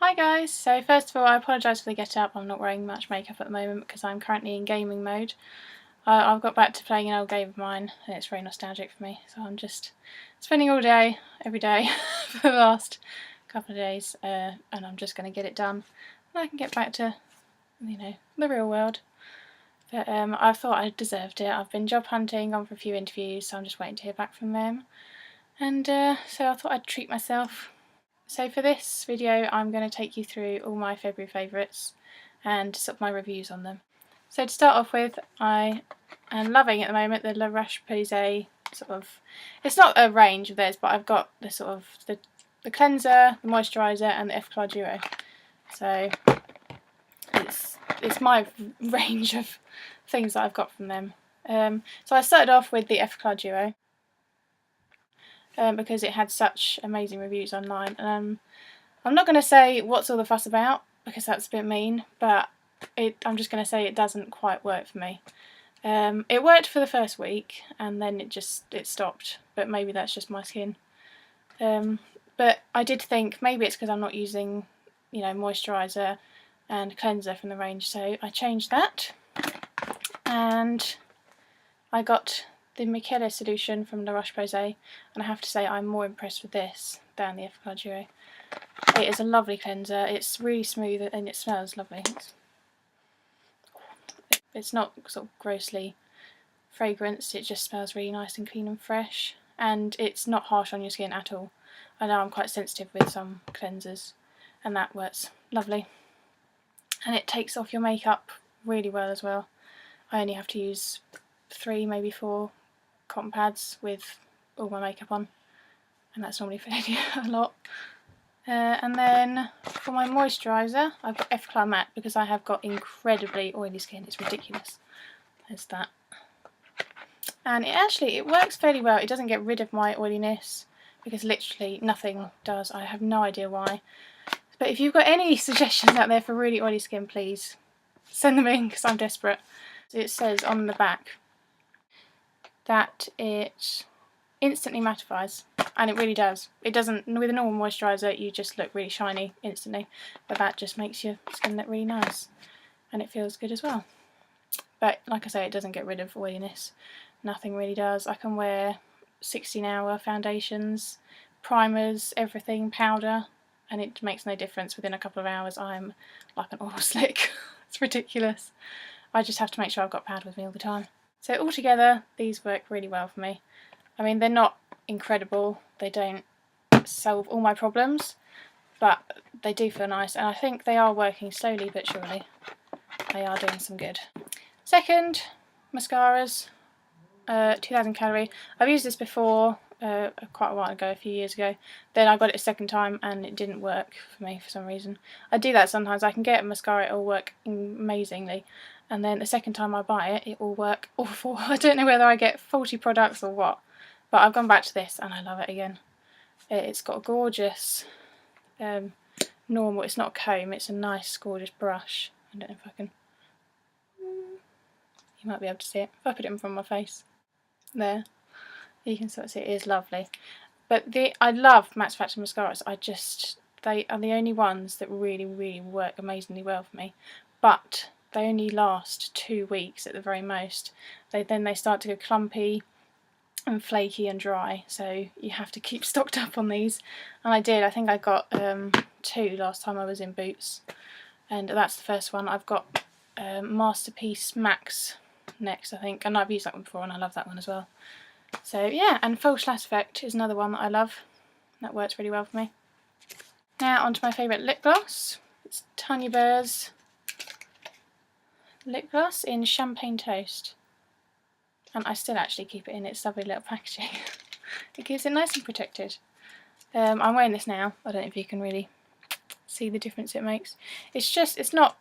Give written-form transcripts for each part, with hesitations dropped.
Hi guys, so first of all I apologise for the get up. I'm not wearing much makeup at the moment because I'm currently in gaming mode. I've got back to playing an old game of mine and it's very nostalgic for me, so I'm just spending all day, every day for the last couple of days and I'm just going to get it done and I can get back to, the real world. But I thought I deserved it. I've been job hunting, gone for a few interviews, so I'm just waiting to hear back from them. And so I thought I'd treat myself. So for this video I'm going to take you through all my February favourites and sort of my reviews on them. So to start off with, I am loving at the moment the La Roche-Posay sort of, it's not a range of theirs, but I've got the sort of the cleanser, the moisturiser and the F-Claw Duo. So it's my range of things that I've got from them. So I started off with the F-Claw Duo. Because it had such amazing reviews online. I'm not going to say what's all the fuss about because that's a bit mean, but I'm just going to say it doesn't quite work for me. It worked for the first week and then it stopped, but maybe that's just my skin. But I did think maybe it's because I'm not using, moisturiser and cleanser from the range, so I changed that and I got the Micellar solution from La Roche-Posay, and I have to say I'm more impressed with this than the F-Claw Duo. It is a lovely cleanser, it's really smooth and it smells lovely. It's not sort of grossly fragranced, it just smells really nice and clean and fresh, and it's not harsh on your skin at all. I know I'm quite sensitive with some cleansers and that works lovely. And it takes off your makeup really well as well. I only have to use 3, maybe 4 cotton pads with all my makeup on, and that's normally filling a lot. And then for my moisturiser I've got F-Claw Matte because I have got incredibly oily skin, it's ridiculous. There's that. And it works fairly well. It doesn't get rid of my oiliness because literally nothing does. I have no idea why. But if you've got any suggestions out there for really oily skin, please send them in because I'm desperate. It says on the back that it instantly mattifies, and it really does. It doesn't, with a normal moisturiser you just look really shiny instantly, but that just makes your skin look really nice and it feels good as well. But like I say, it doesn't get rid of oiliness, nothing really does. I can wear 16-hour foundations, primers, everything, powder, and it makes no difference. Within a couple of hours I'm like an oil slick. It's ridiculous. I just have to make sure I've got powder with me all the time. So altogether, these work really well for me. I mean, they're not incredible, they don't solve all my problems, but they do feel nice, and I think they are working slowly but surely. They are doing some good. Second, mascaras, 2000 calorie. I've used this before, quite a while ago, a few years ago. Then I got it a second time and it didn't work for me for some reason. I do that sometimes. I can get a mascara, it will work amazingly, and then the second time I buy it, it will work awful. I don't know whether I get faulty products or what, but I've gone back to this and I love it again. It's got a gorgeous normal, it's not a comb, it's a nice gorgeous brush. I don't know if I can, you might be able to see it if I put it in front of my face. There, you can sort of see it is lovely. But I love Max Factor mascaras. They are the only ones that really work amazingly well for me, but they only last 2 weeks at the very most. Then they start to go clumpy and flaky and dry, so you have to keep stocked up on these, and I did. I think I got 2 last time I was in Boots, and that's the first one. I've got Masterpiece Max next, I think, and I've used that one before and I love that one as well. So yeah, and False Lash Effect is another one that I love. That works really well for me. Now onto my favourite lip gloss. It's Tanya Burr's lip gloss in Champagne Toast. And I still actually keep it in its lovely little packaging. It keeps it nice and protected. I'm wearing this now. I don't know if you can really see the difference it makes. It's not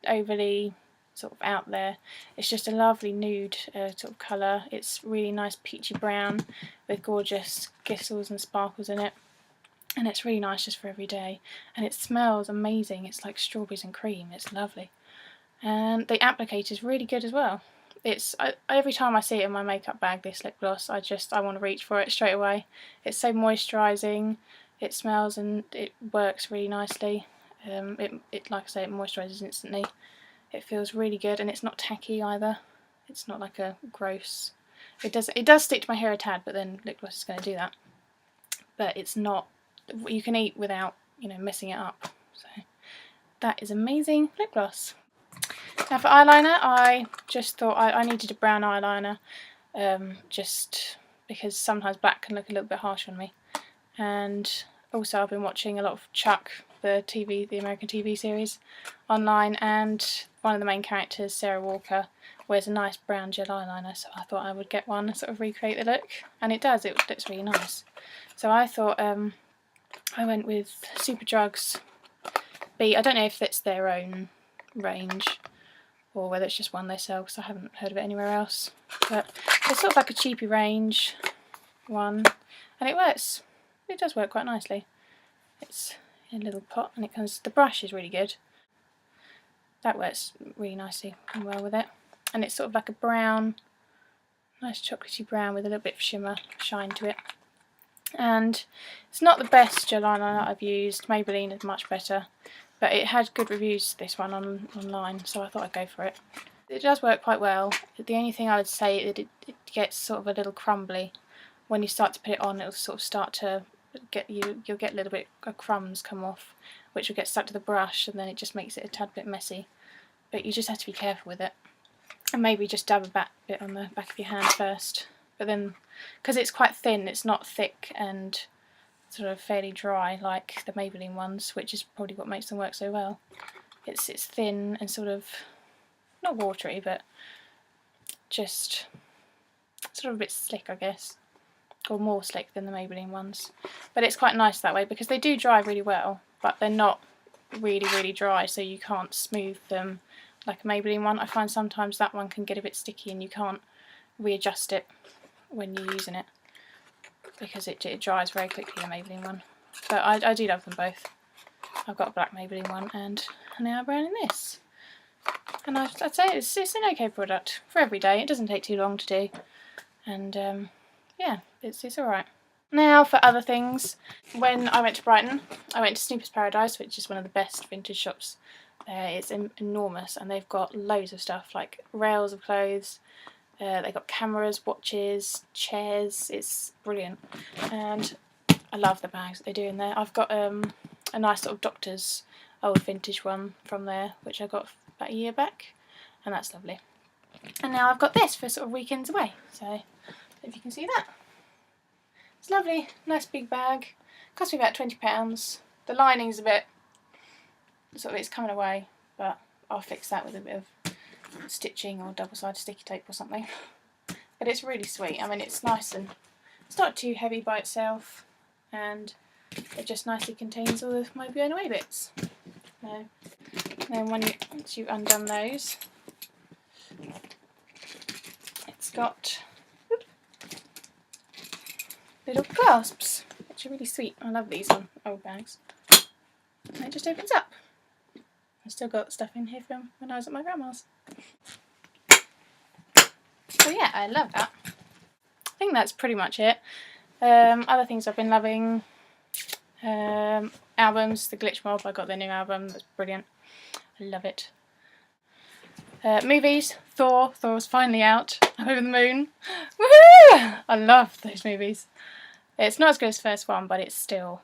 overly sort of out there. It's just a lovely nude sort of colour. It's really nice peachy brown with gorgeous gistles and sparkles in it. And it's really nice just for every day. And it smells amazing. It's like strawberries and cream. It's lovely. And the applicator is really good as well. Every time I see it in my makeup bag, this lip gloss, I want to reach for it straight away. It's so moisturising, it smells and it works really nicely. It like I say, it moisturises instantly. It feels really good, and it's not tacky either. It's not like a gross. It does stick to my hair a tad, but then lip gloss is going to do that. But it's not. You can eat without, you know, messing it up. So that is amazing lip gloss. Now for eyeliner, I just thought I needed a brown eyeliner, just because sometimes black can look a little bit harsh on me. And also I've been watching a lot of Chuck, the American TV series, online, and one of the main characters, Sarah Walker, wears a nice brown gel eyeliner, so I thought I would get one and sort of recreate the look, and it does, it looks really nice. So I thought I went with Superdrug's I don't know if it's their own range or whether it's just one they sell, because I haven't heard of it anywhere else, but it's sort of like a cheapy range one, and it works. It does work quite nicely. It's in a little pot, and it comes. The brush is really good. That works really nicely and well with it. And it's sort of like a brown, nice chocolatey brown with a little bit of shimmer, shine to it. And it's not the best gel eyeliner I've used. Maybelline is much better, but it had good reviews, this one, online, so I thought I'd go for it. It does work quite well. The only thing I would say is it gets sort of a little crumbly. When you start to put it on, it'll sort of start to you'll get a little bit of crumbs come off, which will get stuck to the brush, and then it just makes it a tad bit messy. But you just have to be careful with it, and maybe just dab a bit on the back of your hand first. But then, because it's quite thin, it's not thick and sort of fairly dry like the Maybelline ones, which is probably what makes them work so well. It's thin and sort of not watery, but just sort of a bit slick, I guess. Or more slick than the Maybelline ones. But it's quite nice that way, because they do dry really well, but they're not really, really dry, so you can't smooth them like a Maybelline one. I find sometimes that one can get a bit sticky and you can't readjust it when you're using it, because it dries very quickly, the Maybelline one. But I do love them both. I've got a black Maybelline one and now a brown in this. And I'd say it's an okay product for every day. It doesn't take too long to do. And yeah, it's alright. Now for other things. When I went to Brighton, I went to Snoopers Paradise, which is one of the best vintage shops there. It's enormous, and they've got loads of stuff, like rails of clothes. They've got cameras, watches, chairs. It's brilliant, and I love the bags that they do in there. I've got a nice sort of Doctor's old vintage one from there, which I got about a year back, and that's lovely. And now I've got this for sort of weekends away, so if you can see that. It's lovely, nice big bag. Cost me about £20. The lining's a bit, sort of, it's coming away, but I'll fix that with a bit of stitching or double-sided sticky tape or something. But it's really sweet. I mean, it's nice, and it's not too heavy by itself, and it just nicely contains all of my blown away bits. So, then once you've undone those, it's got little clasps, which are really sweet. I love these on old bags. And it just opens up. I've still got stuff in here from when I was at my grandma's. So yeah, I love that. I think that's pretty much it. Other things I've been loving. Albums, the Glitch Mob, I got their new album, that's brilliant. I love it. Movies, Thor's finally out. I'm over the moon. Woohoo! I love those movies. It's not as good as the first one, but it's a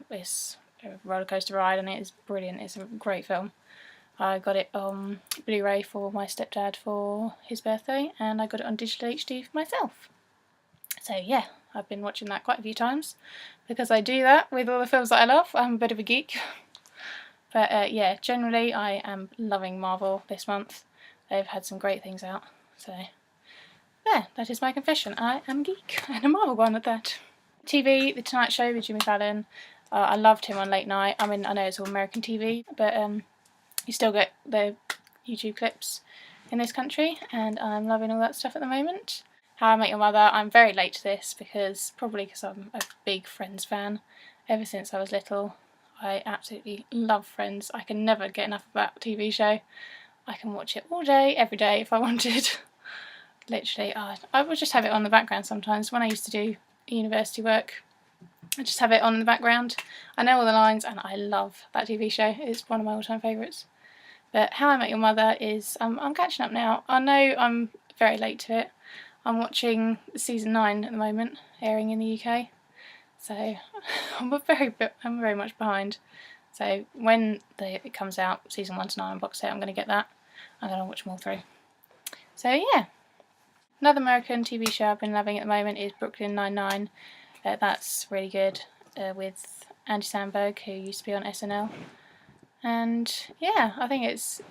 roller coaster ride, and it is brilliant. It's a great film. I got it on Blu-ray for my stepdad for his birthday, and I got it on digital HD for myself. So yeah, I've been watching that quite a few times, because I do that with all the films that I love. I'm a bit of a geek. But yeah, generally I am loving Marvel this month. They've had some great things out. So there, that is my confession. I am a geek, and a Marvel one at that. TV, The Tonight Show with Jimmy Fallon. I loved him on late night. I mean, I know it's all American TV, but you still get the YouTube clips in this country, and I'm loving all that stuff at the moment. How I Met Your Mother, I'm very late to this, probably because I'm a big Friends fan. Ever since I was little, I absolutely love Friends. I can never get enough of that TV show. I can watch it all day, every day if I wanted. Literally, I would just have it on the background sometimes. When I used to do university work, I just have it on in the background. I know all the lines and I love that TV show. It's one of my all-time favourites. But How I Met Your Mother is, I'm catching up now. I know I'm very late to it. I'm watching season 9 at the moment, airing in the UK. So I'm very much behind. So when it comes out, season 1 to 9 box set, I'm going to get that. I'm going to watch them all through. So yeah. Another American TV show I've been loving at the moment is Brooklyn Nine-Nine. That's really good, with Andy Samberg, who used to be on SNL. And yeah, I think it's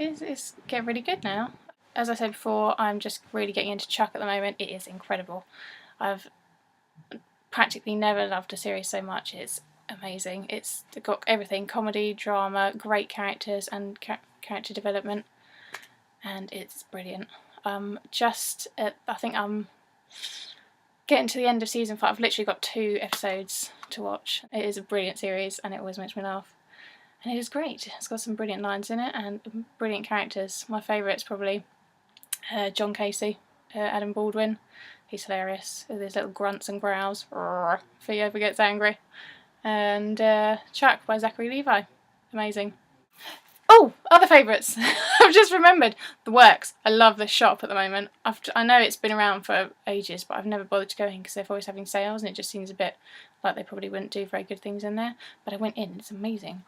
getting really good now. As I said before, I'm just really getting into Chuck at the moment. It is incredible. I've practically never loved a series so much. It's amazing. It's got everything: comedy, drama, great characters and character development, and it's brilliant. I think I'm getting to the end of season 5. I've literally got 2 episodes to watch. It is a brilliant series and it always makes me laugh. And it is great. It's got some brilliant lines in it and brilliant characters. My favourite's probably John Casey, Adam Baldwin. He's hilarious with his little grunts and growls if he ever gets angry. And Chuck by Zachary Levi. Amazing. Oh, other favourites. I've just remembered. The Works. I love this shop at the moment. I know it's been around for ages, but I've never bothered to go in because they're always having sales and it just seems a bit like they probably wouldn't do very good things in there. But I went in, it's amazing.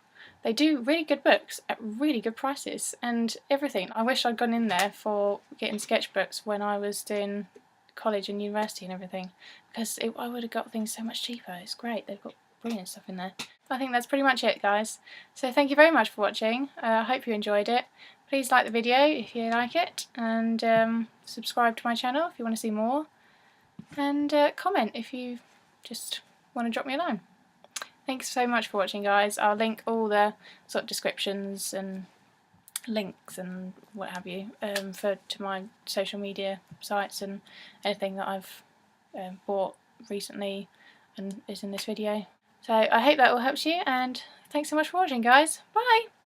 They do really good books at really good prices and everything. I wish I'd gone in there for getting sketchbooks when I was doing college and university and everything, because I would have got things so much cheaper. It's great. They've got brilliant stuff in there. I think that's pretty much it, guys. So thank you very much for watching. I hope you enjoyed it. Please like the video if you like it, and subscribe to my channel if you want to see more, and comment if you just want to drop me a line. Thanks so much for watching, guys. I'll link all the sort of descriptions and links and what have you to my social media sites and anything that I've bought recently and is in this video. So I hope that all helps you, and thanks so much for watching, guys. Bye!